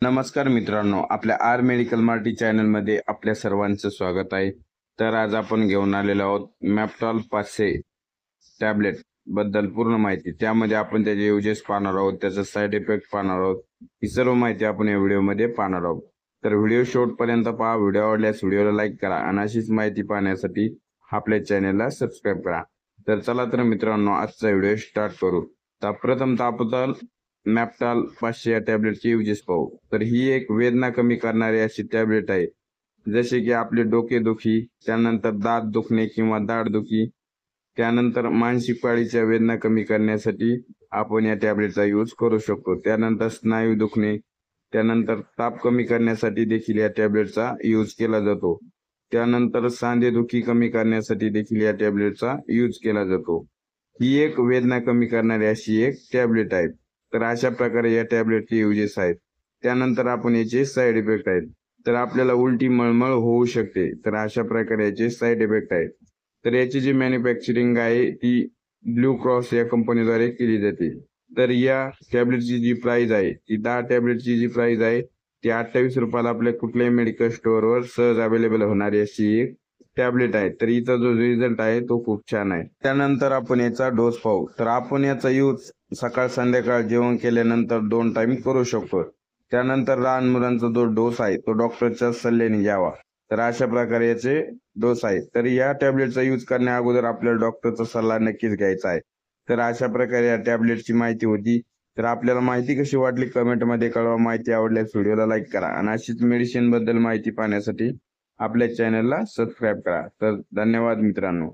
नमस्कार मित्रांनो, आपल्या आर मेडिकल मार्टी चॅनलमध्ये आपल्या सर्वांचं स्वागत आहे. तर आज आपण घेऊन आलेलो आहोत मॅप्टॉल 500 टॅबलेट बद्दल पूर्ण माहिती. त्यामध्ये आपण त्याचे युजेस पाहणार आहोत, त्याचा साईड इफेक्ट पाहणार आहोत. ही सर्व माहिती आपण या व्हिडिओमध्ये पाहणार आहोत. तर व्हिडिओ शेवटपर्यंत पहा. व्हिडिओ आवडल्यास व्हिडिओला लाईक करा आणि अशीच माहिती पाहण्यासाठी आपल्या चॅनलला सबस्क्राईब करा. तर चला तर मित्रांनो, आजचा व्हिडिओ स्टार्ट करू. तर प्रथमतः आपण मॅप्टॉल 500 या टॅबलेटचे युजेस पाहू. तर ही एक वेदना कमी करणारी अशी टॅबलेट आहे. जसे की आपले डोकेदुखी, त्यानंतर दात दुखणे किंवा दाढदुखी, त्यानंतर मानसिक पाळीच्या वेदना कमी करण्यासाठी आपण या टॅबलेटचा यूज करू शकतो. त्यानंतर स्नायू दुखणे, त्यानंतर ताप कमी करण्यासाठी देखील या टॅबलेटचा यूज केला जातो. त्यानंतर सांधेदुखी कमी करण्यासाठी देखील या टॅबलेटचा यूज केला जातो. ही एक वेदना कमी करणारी अशी एक टॅबलेट आहे. तर अशा प्रकारे या टॅबलेटचे युजेस आहेत. त्यानंतर आपण याचे साईड इफेक्ट आहेत. तर आपल्याला उलटी मळमळ होऊ शकते. तर अशा प्रकारे याचे साईड इफेक्ट आहेत. तर याची जी मॅन्युफॅक्चरिंग आहे ती ब्लू क्रॉस या कंपनीद्वारे केली जाते. तर या टॅबलेटची जी प्राइस आहे ती 10 टॅबलेटची जी प्राइस आहे ती 28 रुपयाला आपल्या कुठल्याही मेडिकल स्टोअरवर सहज अवेलेबल होणारी अशी एक टॅबलेट आहे. तर हिचा जो रिझल्ट आहे तो खूप छान आहे. त्यानंतर आपण याचा डोस पाहू. तर आपण याचा यूज सकाळ संध्याकाळ जेवण केल्यानंतर 2 टाइम करू शकतो. त्यानंतर लहान मुलांचा जो डोस आहे तो डॉक्टरच्या सल्ल्याने घ्यावा. तर अशा प्रकारे याचे डोस आहे. तर या टॅबलेटचा यूज करण्या अगोदर आपल्याला डॉक्टरचा सल्ला नक्कीच घ्यायचा आहे. तर अशा प्रकारे या टॅबलेटची माहिती होती. तर आपल्याला माहिती कशी वाटली कमेंटमध्ये कळवा. माहिती आवडल्यास व्हिडिओला लाईक करा आणि अशीच मेडिसिन बद्दल माहिती पाहण्यासाठी आपल्या चॅनलला सबस्क्राईब करा. तर धन्यवाद मित्रांनो.